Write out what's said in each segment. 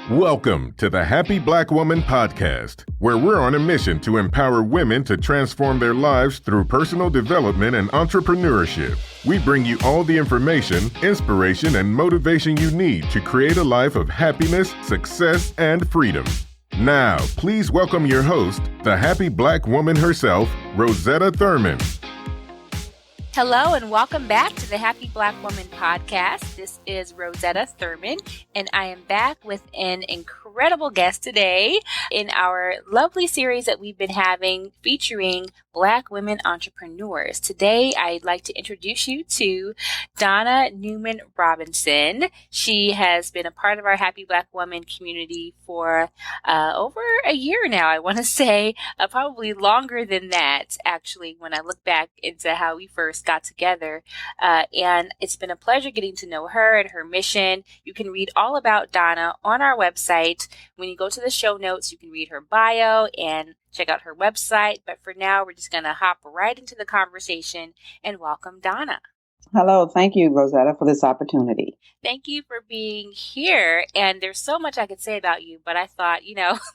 Welcome to the Happy Black Woman Podcast, where we're on a mission to empower women to transform their lives through personal development and entrepreneurship. We bring you all the information, inspiration, and motivation you need to create a life of happiness, success, and freedom. Now, please welcome your host, the happy Black woman herself, Rosetta Thurman. Hello and welcome back to the Happy Black Woman Podcast. This is Rosetta Thurman, and I am back with an incredible guest today in our lovely series that we've been having featuring Black women entrepreneurs. Today, I'd like to introduce you to Donna Newman-Robinson. She has been a part of our Happy Black Woman community for over a year now. I want to say probably longer than that, actually, when I look back into how we first got together. And it's been a pleasure getting to know her and her mission. You can read all about Donna on our website. When you go to the show notes, you can read her bio and check out her website. But for now, we're just going to hop right into the conversation and welcome Donna. Hello. Thank you, Rosetta, for this opportunity. Thank you for being here. And there's so much I could say about you, but I thought,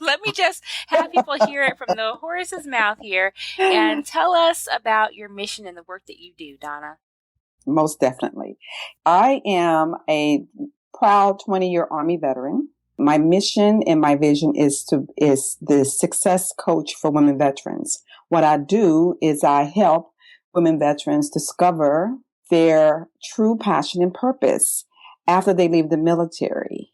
let me just have people hear it from the horse's mouth here and tell us about your mission and the work that you do, Donna. Most definitely. I am a proud 20-year Army veteran. My mission and my vision is the success coach for women veterans. What I do is I help women veterans discover their true passion and purpose after they leave the military,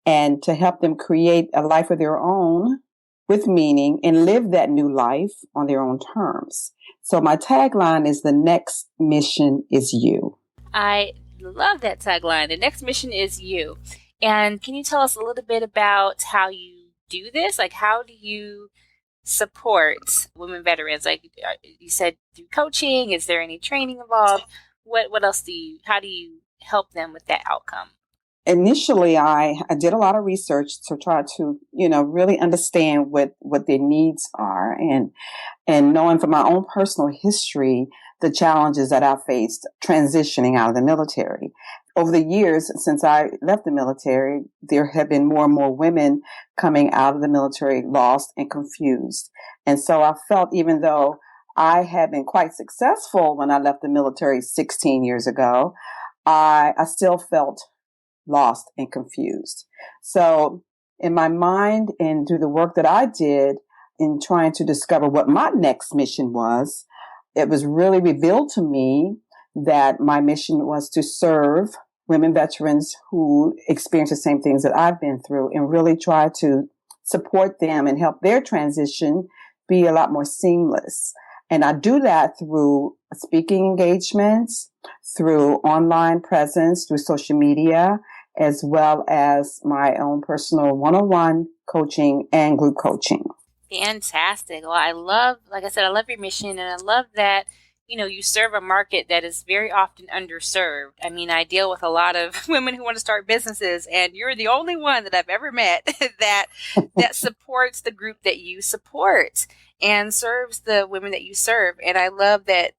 and to help them create a life of their own with meaning and live that new life on their own terms. So my tagline is, the next mission is you. I love that tagline. The next mission is you. And can you tell us a little bit about how you do this? Like, how do you support women veterans? Like you said, through coaching, is there any training involved? What else how do you help them with that outcome? Initially, I did a lot of research to try to, really understand what their needs are, and knowing from my own personal history, the challenges that I faced transitioning out of the military. Over the years since I left the military, there have been more and more women coming out of the military lost and confused. And so I felt, even though I had been quite successful when I left the military 16 years ago, I still felt lost and confused. So in my mind and through the work that I did in trying to discover what my next mission was, it was really revealed to me that my mission was to serve women veterans who experience the same things that I've been through, and really try to support them and help their transition be a lot more seamless. And I do that through speaking engagements, through online presence, through social media, as well as my own personal one-on-one coaching and group coaching. Fantastic. Well, I love your mission, and I love that, you serve a market that is very often underserved. I mean, I deal with a lot of women who want to start businesses, and you're the only one that I've ever met that supports the group that you support and serves the women that you serve. And I love that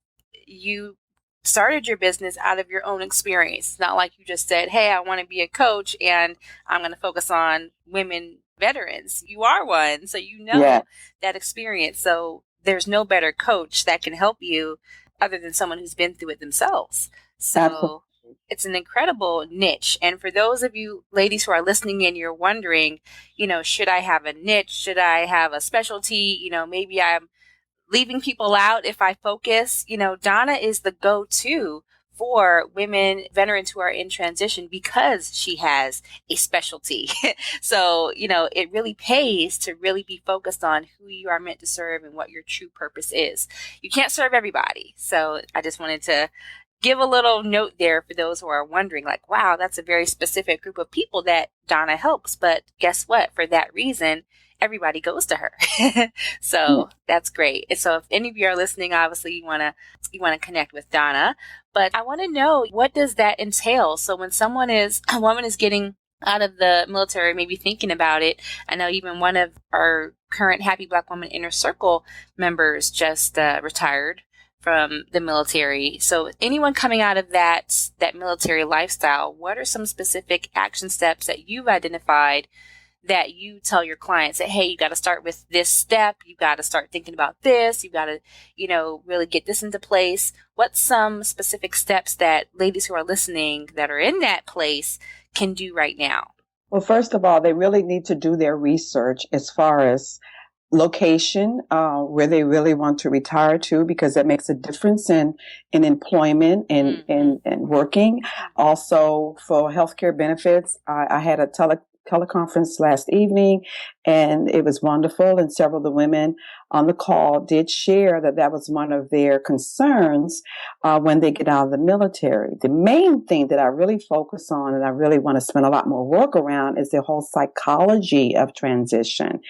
you started your business out of your own experience. It's not like you just said, hey, I want to be a coach and I'm going to focus on women veterans. You are one, so that experience. So there's no better coach that can help you other than someone who's been through it themselves. So Absolutely. It's an incredible niche. And for those of you ladies who are listening in, you're wondering, should I have a niche? Should I have a specialty? Maybe I'm leaving people out if I focus. Donna is the go-to for women veterans who are in transition because she has a specialty. So, it really pays to really be focused on who you are meant to serve and what your true purpose is. You can't serve everybody. So I just wanted to give a little note there for those who are wondering, like, wow, that's a very specific group of people that Donna helps. But guess what? For that reason, everybody goes to her. So that's great. And so if any of you are listening, obviously you want to connect with Donna, but I want to know, what does that entail? So when a woman is getting out of the military, maybe thinking about it, I know even one of our current Happy Black Woman Inner Circle members just retired from the military. So anyone coming out of that military lifestyle, what are some specific action steps that you've identified that you tell your clients that, hey, you got to start with this step. You got to start thinking about this. You got to, really get this into place. What's some specific steps that ladies who are listening that are in that place can do right now? Well, first of all, they really need to do their research as far as location, where they really want to retire to, because that makes a difference in employment and working. Also, for healthcare benefits, I had a teleconference last evening, and it was wonderful. And several of the women on the call did share that was one of their concerns when they get out of the military. The main thing that I really focus on, and I really want to spend a lot more work around, is the whole psychology of transition.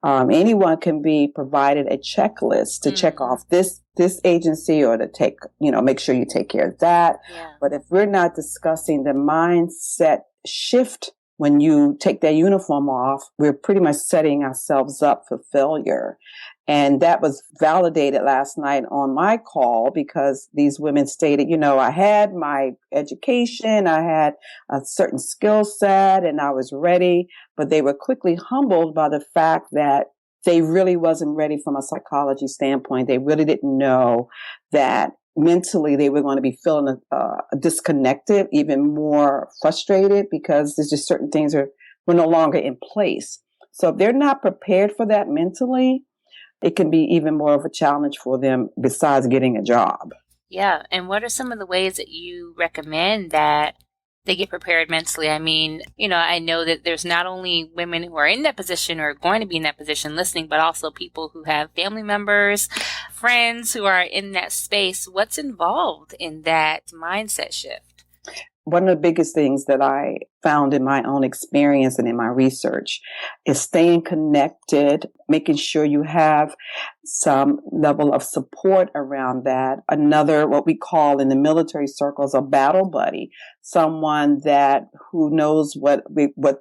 Anyone can be provided a checklist to check off this agency, or to take, make sure you take care of that. Yeah. But if we're not discussing the mindset shift when you take that uniform off, we're pretty much setting ourselves up for failure. And that was validated last night on my call, because these women stated, I had my education, I had a certain skill set, and I was ready, but they were quickly humbled by the fact that they really wasn't ready from a psychology standpoint. They really didn't know that mentally they were going to be feeling disconnected, even more frustrated, because there's just certain things were no longer in place. So if they're not prepared for that mentally, it can be even more of a challenge for them besides getting a job. Yeah. And what are some of the ways that you recommend that they get prepared mentally? I mean, I know that there's not only women who are in that position or going to be in that position listening, but also people who have family members, friends who are in that space. What's involved in that mindset shift? One of the biggest things that I found in my own experience and in my research is staying connected, making sure you have some level of support around that. Another, what we call in the military circles, a battle buddy, someone who knows what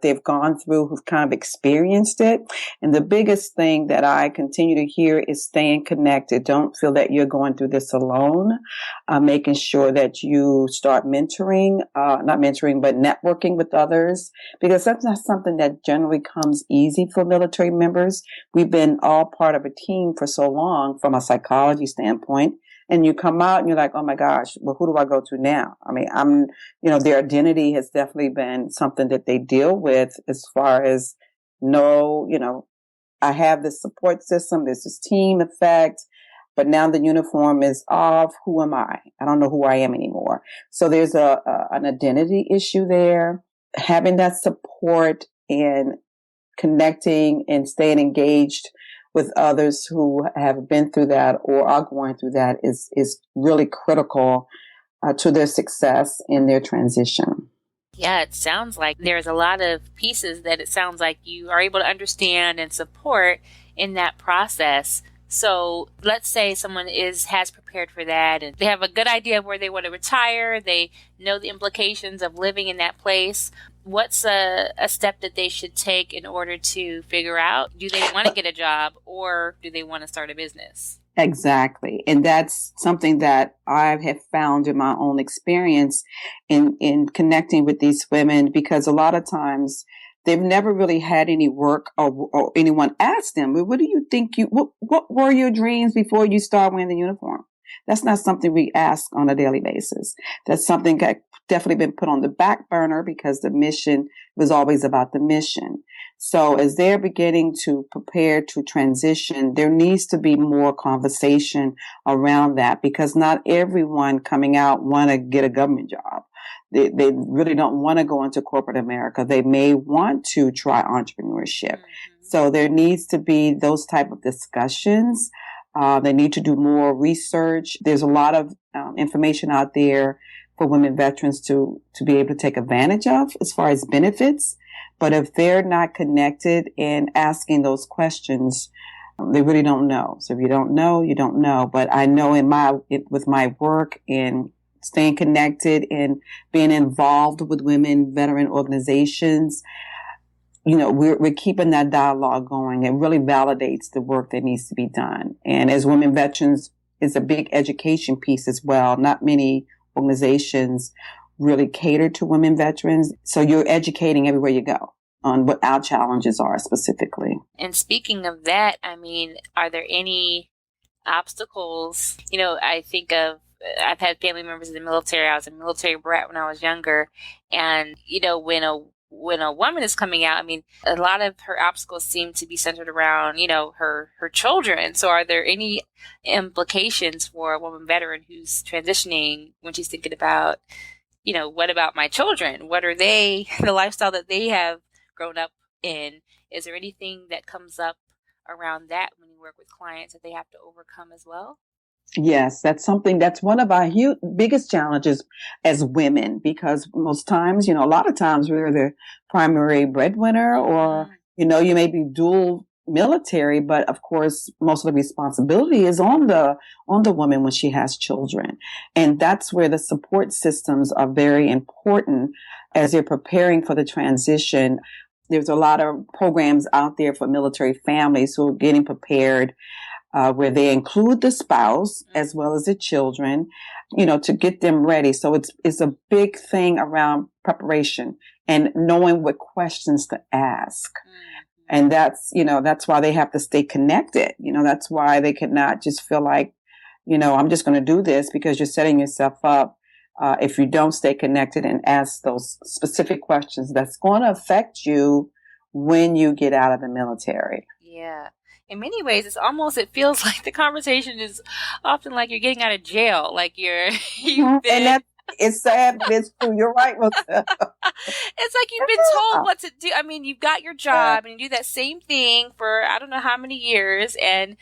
they've gone through, who've kind of experienced it. And the biggest thing that I continue to hear is staying connected. Don't feel that you're going through this alone. Making sure that you start mentoring, not mentoring, but networking with others, because that's not something that generally comes easy for military members. We've been all part of a team for so long from a psychology standpoint. And you come out and you're like, oh my gosh, well, who do I go to now? I mean, their identity has definitely been something that they deal with, as far as I have this support system, there's this team effect, but now the uniform is off. Who am I? I don't know who I am anymore. So there's an identity issue there. Having that support and connecting and staying engaged with others who have been through that or are going through that is really critical to their success in their transition. Yeah, it sounds like there's a lot of pieces that it sounds like you are able to understand and support in that process. So let's say someone has prepared for that and they have a good idea of where they want to retire. They know the implications of living in that place. What's a step that they should take in order to figure out, do they want to get a job or do they want to start a business? Exactly. And that's something that I have found in my own experience in connecting with these women, because a lot of times they've never really had any work or anyone ask them, well, what do you think what were your dreams before you start wearing the uniform? That's not something we ask on a daily basis. That's something that definitely been put on the back burner because the mission was always about the mission. So as they're beginning to prepare to transition, there needs to be more conversation around that, because not everyone coming out want to get a government job. They really don't want to go into corporate America. They may want to try entrepreneurship. Mm-hmm. So there needs to be those type of discussions. They need to do more research. There's a lot of information out there for women veterans to be able to take advantage of as far as benefits. But if they're not connected and asking those questions, they really don't know. So if you don't know, you don't know. But I know with my work in staying connected and being involved with women veteran organizations, we're keeping that dialogue going. It really validates the work that needs to be done. And as women veterans, it's a big education piece as well. Not many organizations really cater to women veterans. So you're educating everywhere you go on what our challenges are specifically. And speaking of that, I mean, are there any obstacles? I think of, I've had family members in the military. I was a military brat when I was younger. And, when a woman is coming out, I mean, a lot of her obstacles seem to be centered around, her children. So are there any implications for a woman veteran who's transitioning when she's thinking about, what about my children? What are the lifestyle that they have grown up in? Is there anything that comes up around that when you work with clients that they have to overcome as well? Yes, that's one of our biggest challenges as women, because most times, a lot of times we're the primary breadwinner, or, you may be dual military, but of course, most of the responsibility is on the woman when she has children. And that's where the support systems are very important as they're preparing for the transition. There's a lot of programs out there for military families who are getting prepared, where they include the spouse as well as the children, to get them ready. So it's a big thing around preparation and knowing what questions to ask. And that's why they have to stay connected. That's why they cannot just feel like, I'm just going to do this, because you're setting yourself up. If you don't stay connected and ask those specific questions, that's going to affect you when you get out of the military. Yeah. In many ways, it feels like the conversation is often like you're getting out of jail, like you've been. And it's sad, but it's true. You're right, Rosetta. It's like you've been told what to do. I mean, you've got your job and you do that same thing for I don't know how many years, and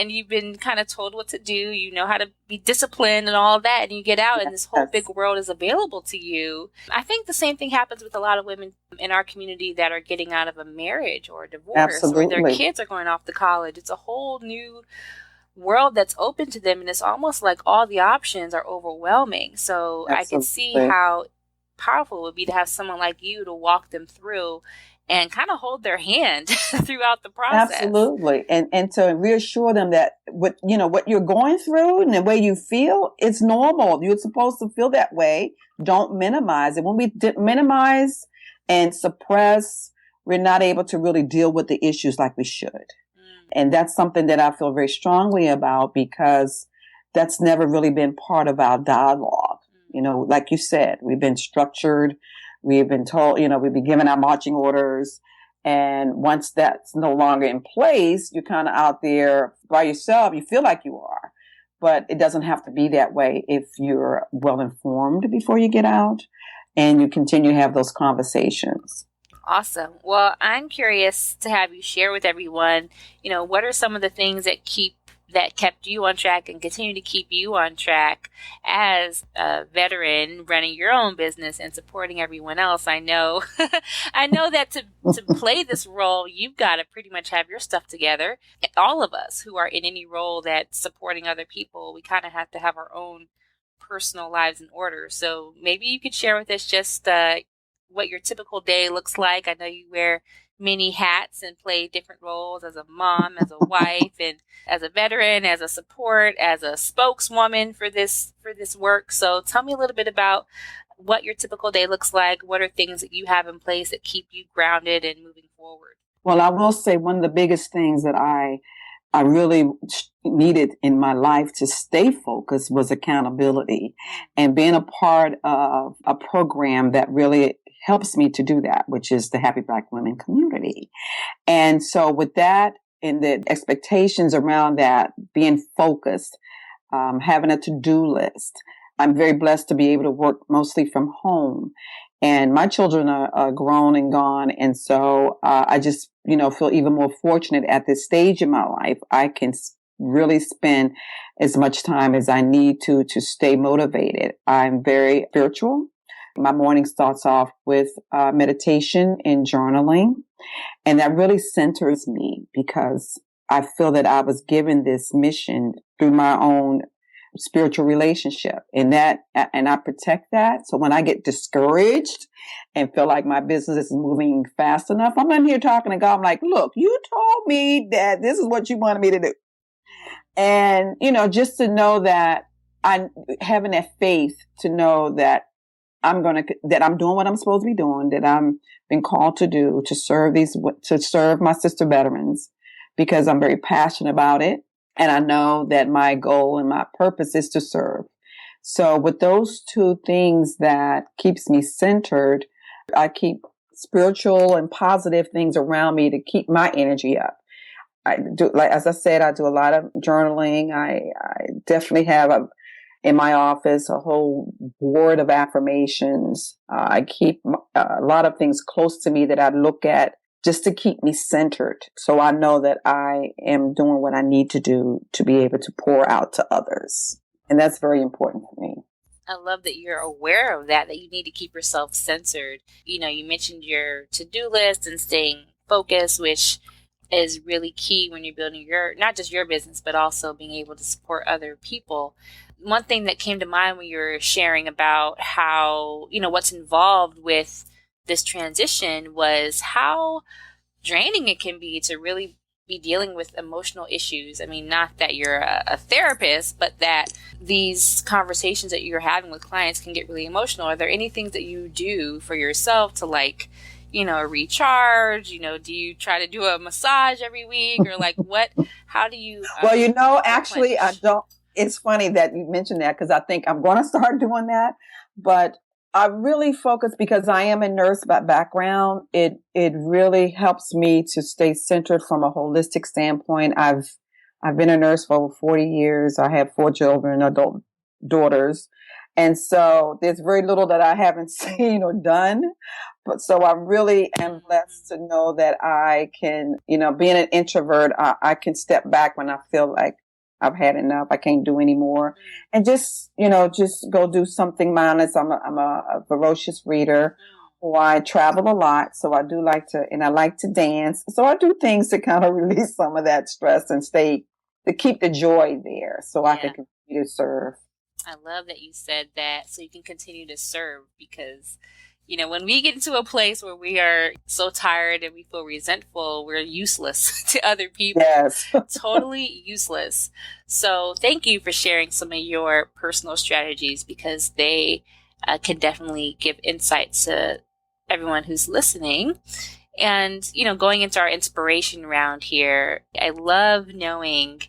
you've been kind of told what to do. You know how to be disciplined and all that, and you get out and this whole big world is available to you. I think the same thing happens with a lot of women in our community that are getting out of a marriage or a divorce, or their kids are going off to college. It's a whole new world that's open to them, and it's almost like all the options are overwhelming. So I can see how powerful it would be to have someone like you to walk them through and kind of hold their hand throughout the process. Absolutely. And to reassure them that what you're going through and the way you feel, it's normal. You're supposed to feel that way. Don't minimize it. When we minimize and suppress, we're not able to really deal with the issues like we should. And that's something that I feel very strongly about, because that's never really been part of our dialogue. Like you said, we've been structured. We've been told, we've been given our marching orders. And once that's no longer in place, you're kind of out there by yourself. You feel like you are, but it doesn't have to be that way if you're well informed before you get out and you continue to have those conversations. Awesome. Well, I'm curious to have you share with everyone, what are some of the things that kept you on track and continue to keep you on track as a veteran running your own business and supporting everyone else? I know that to play this role, you've got to pretty much have your stuff together. All of us who are in any role that's supporting other people, we kind of have to have our own personal lives in order. So maybe you could share with us just what your typical day looks like. I know you wear many hats and play different roles as a mom, as a wife, and as a veteran, as a support, as a spokeswoman for this work. So tell me a little bit about what your typical day looks like. What are things that you have in place that keep you grounded and moving forward? Well, I will say one of the biggest things that I really needed in my life to stay focused was accountability, and being a part of a program that really helps me to do that, which is the Happy Black Women community. And so with that and the expectations around that, being focused, having a to-do list, I'm very blessed to be able to work mostly from home. And my children are grown and gone. And so I just, feel even more fortunate at this stage in my life. I can really spend as much time as I need to stay motivated. I'm very spiritual. My morning starts off with meditation and journaling. And that really centers me, because I feel that I was given this mission through my own spiritual relationship, and I protect that. So when I get discouraged and feel like my business is moving fast enough, I'm not here talking to God. I'm like, look, you told me that this is what you wanted me to do. And, just to know that I'm having that faith to know that that I'm doing what I'm supposed to be doing, that I'm been called to do, to serve my sister veterans, because I'm very passionate about it. And I know that my goal and my purpose is to serve. So with those two things that keeps me centered, I keep spiritual and positive things around me to keep my energy up. I do, like, as I said, I do a lot of journaling. I definitely have in my office a whole board of affirmations. I keep a lot of things close to me that I look at just to keep me centered. So I know that I am doing what I need to do to be able to pour out to others. And that's very important for me. I love that you're aware of that you need to keep yourself centered. You know, you mentioned your to-do list and staying focused, which is really key when you're building not just your business, but also being able to support other people. One thing that came to mind when you were sharing about how, what's involved with this transition was how draining it can be to really be dealing with emotional issues. I mean, not that you're a therapist, but that these conversations that you're having with clients can get really emotional. Are there any things that you do for yourself to recharge? Do you try to do a massage every week or how do you? Well, actually I don't. It's funny that you mentioned that because I think I'm going to start doing that, but I really focus because I am a nurse by background. It really helps me to stay centered from a holistic standpoint. I've been a nurse for over 40 years. I have 4 children, adult daughters. And so there's very little that I haven't seen or done. But so I really am blessed to know that I can, being an introvert, I can step back when I feel like I've had enough. I can't do anymore. And just go do something mindless. I'm a voracious reader. I travel a lot. So I do like to dance. So I do things to kind of release some of that stress and to keep the joy there so I can continue to serve. I love that you said that, so you can continue to serve, because when we get into a place where we are so tired and we feel resentful, we're useless to other people. Yes. Totally useless. So thank you for sharing some of your personal strategies, because they can definitely give insight to everyone who's listening. And, going into our inspiration round here, I love knowing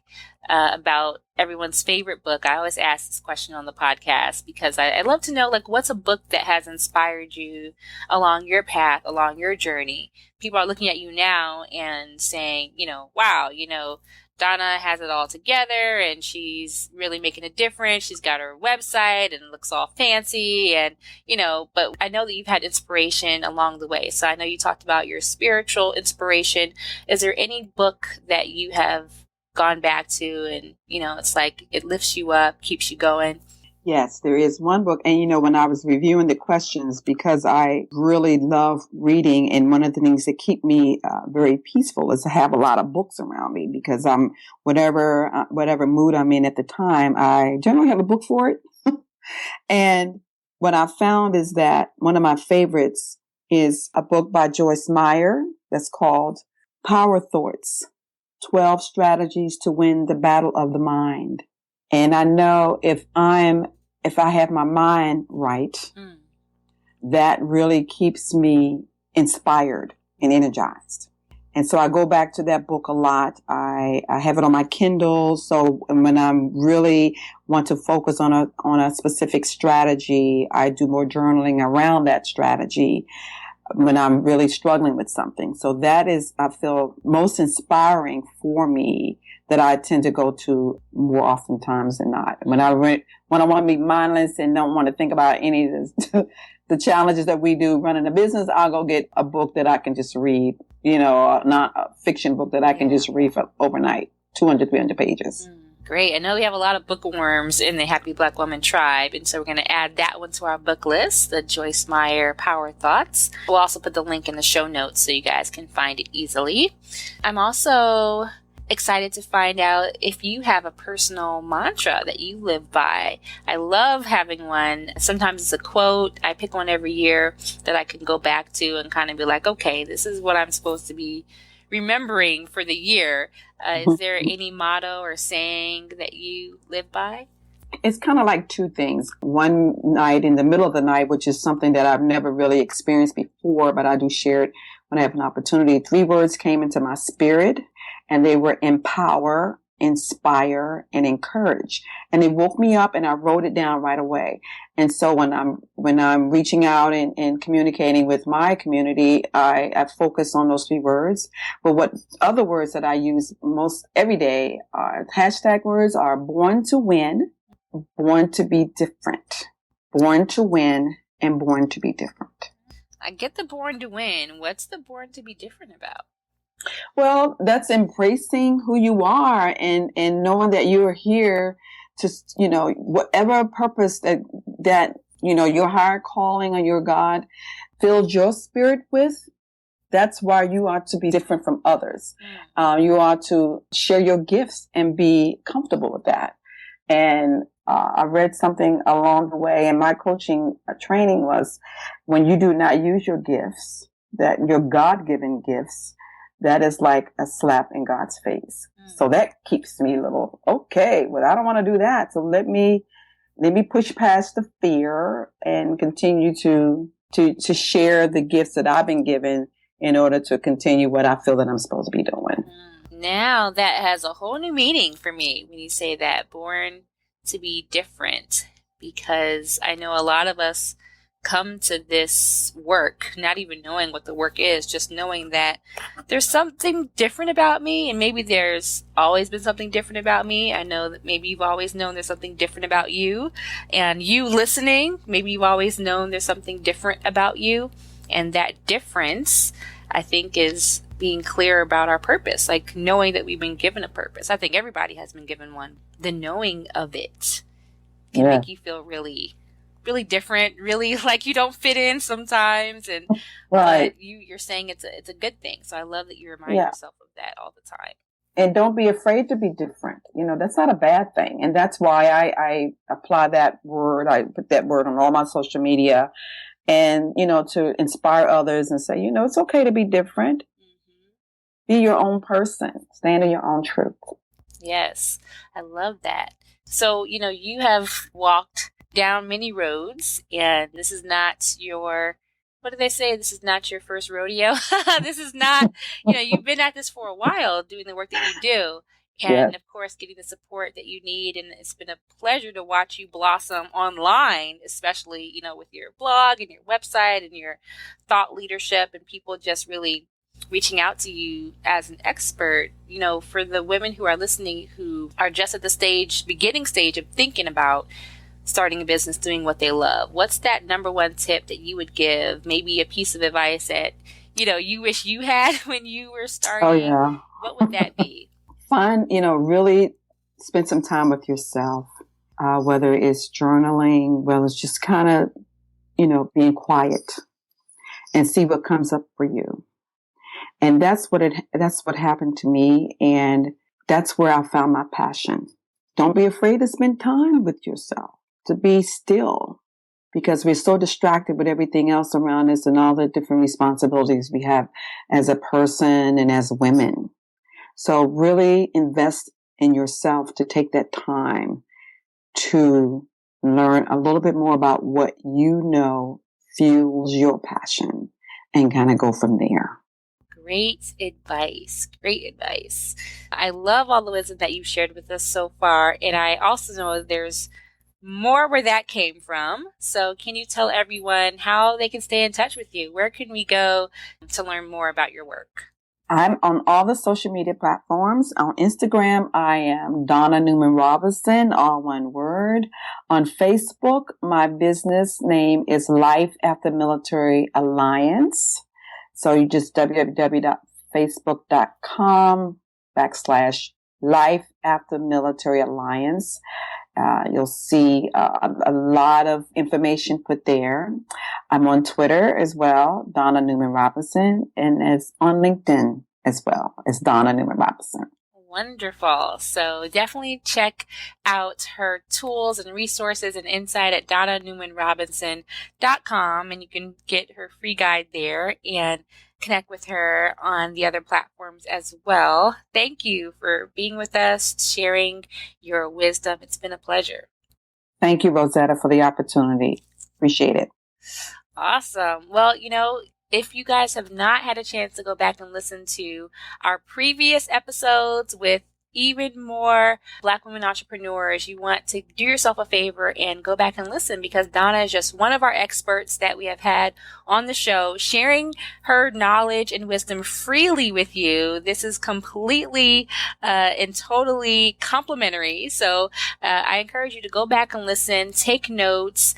about everyone's favorite book. I always ask this question on the podcast because I love to know, what's a book that has inspired you along your path, along your journey? People are looking at you now and saying, wow, Donna has it all together and she's really making a difference. She's got her website and it looks all fancy and, but I know that you've had inspiration along the way. So I know you talked about your spiritual inspiration. Is there any book that you have gone back to and, it's like it lifts you up, keeps you going? Yes, there is one book. And, when I was reviewing the questions, because I really love reading, and one of the things that keep me very peaceful is to have a lot of books around me, because I'm whatever mood I'm in at the time, I generally have a book for it. And what I found is that one of my favorites is a book by Joyce Meyer that's called Power Thoughts, 12 Strategies to Win the Battle of the Mind. And I know if I have my mind right, that really keeps me inspired and energized. And so I go back to that book a lot. I have it on my Kindle. So when I really want to focus on a specific strategy, I do more journaling around that strategy when I'm really struggling with something. So that is, I feel, most inspiring for me, that I tend to go to more oftentimes than not. When I want to be mindless and don't want to think about any of the challenges that we do running a business, I'll go get a book that I can just read, not a fiction book that I can just read for overnight, 200, 300 pages. Great. I know we have a lot of bookworms in the Happy Black Woman tribe, and so we're going to add that one to our book list, the Joyce Meyer Power Thoughts. We'll also put the link in the show notes so you guys can find it easily. I'm also excited to find out if you have a personal mantra that you live by. I love having one. Sometimes it's a quote. I pick one every year that I can go back to and kind of be like, okay, this is what I'm supposed to be remembering for the year. Is there any motto or saying that you live by? It's kind of like two things. One night in the middle of the night, which is something that I've never really experienced before, but I do share it when I have an opportunity. 3 words came into my spirit, and they were empower, inspire, and encourage. And they woke me up, and I wrote it down right away. And so when I'm reaching out and communicating with my community, I focus on those 3 words. But what other words that I use most every day are hashtag words are born to win, born to be different, born to win, and born to be different. I get the born to win. What's the born to be different about? Well, that's embracing who you are and knowing that you're here to, whatever purpose that, your higher calling or your God filled your spirit with, that's why you are to be different from others. You are to share your gifts and be comfortable with that. And I read something along the way in my coaching training was when you do not use your gifts, that your God-given gifts, that is like a slap in God's face. So that keeps me a little, okay, well, I don't want to do that. So let me push past the fear and continue to share the gifts that I've been given in order to continue what I feel that I'm supposed to be doing. Now that has a whole new meaning for me when you say that, born to be different, because I know a lot of us come to this work not even knowing what the work is, just knowing that there's something different about me, and maybe there's always been something different about me. I know that maybe you've always known there's something different about you, and you listening, maybe you've always known there's something different about you, and that difference, I think, is being clear about our purpose, like knowing that we've been given a purpose. I think everybody has been given one. The knowing of it can make you feel really different, really like you don't fit in sometimes, and right. You're saying it's a good thing. So I love that you remind yourself of that all the time. And don't be afraid to be different. That's not a bad thing. And that's why I apply that word. I put that word on all my social media and, to inspire others and say, it's okay to be different. Be your own person. Stand in your own truth. Yes, I love that. So, you have walked down many roads, and this is not your, what do they say? This is not your first rodeo. This is not, you've been at this for a while doing the work that you do. And of course, getting the support that you need. And it's been a pleasure to watch you blossom online, especially, with your blog and your website and your thought leadership, and people just really reaching out to you as an expert. For the women who are listening, who are just at the beginning stage of thinking about starting a business, doing what they love, what's that number one tip that you would give? Maybe a piece of advice that, you wish you had when you were starting. Oh, yeah. What would that be? Find, really spend some time with yourself, whether it's journaling, whether it's just kind of, being quiet and see what comes up for you. And that's what happened to me. And that's where I found my passion. Don't be afraid to spend time with yourself, to be still, because we're so distracted with everything else around us and all the different responsibilities we have as a person and as women. So really invest in yourself to take that time to learn a little bit more about what fuels your passion and kind of go from there. Great advice. Great advice. I love all the wisdom that you've shared with us so far. And I also know there's more where that came from. So can you tell everyone how they can stay in touch with you? Where can we go to learn more about your work? I'm on all the social media platforms. On Instagram, I am Donna Newman-Robinson, all one word. On Facebook, my business name is Life After Military Alliance. So you just www.facebook.com/Life After Military Alliance. You'll see a lot of information put there. I'm on Twitter as well, Donna Newman-Robinson, and as on LinkedIn as well as Donna Newman-Robinson. Wonderful. So definitely check out her tools and resources and insight at DonnaNewmanRobinson.com, and you can get her free guide there and connect with her on the other platforms as well. Thank you for being with us, sharing your wisdom. It's been a pleasure. Thank you, Rosetta, for the opportunity. Appreciate it. Awesome. Well, if you guys have not had a chance to go back and listen to our previous episodes with even more Black women entrepreneurs, you want to do yourself a favor and go back and listen, because Donna is just one of our experts that we have had on the show, sharing her knowledge and wisdom freely with you. This is completely and totally complimentary. So I encourage you to go back and listen, take notes,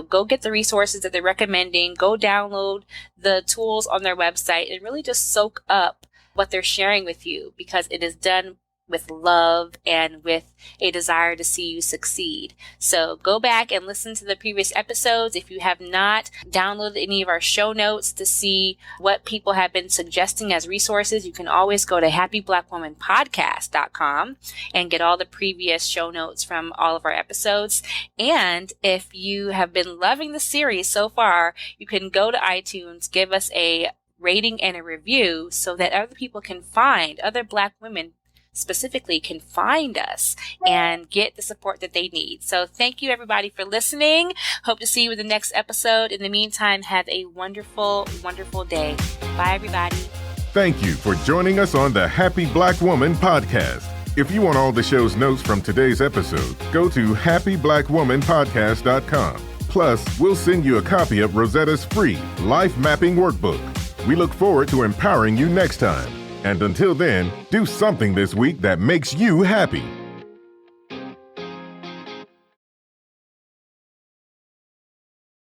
go get the resources that they're recommending, go download the tools on their website, and really just soak up what they're sharing with you, because it is done with love and with a desire to see you succeed. So go back and listen to the previous episodes. If you have not downloaded any of our show notes to see what people have been suggesting as resources, you can always go to happyblackwomanpodcast.com and get all the previous show notes from all of our episodes. And if you have been loving the series so far, you can go to iTunes, give us a rating and a review so that other people can find, other Black women specifically can find us and get the support that they need. So thank you, everybody, for listening. Hope to see you in the next episode. In the meantime, have a wonderful, wonderful day. Bye, everybody. Thank you for joining us on the Happy Black Woman podcast. If you want all the show's notes from today's episode, go to happyblackwomanpodcast.com. Plus, we'll send you a copy of Rosetta's free life mapping workbook. We look forward to empowering you next time. And until then, do something this week that makes you happy.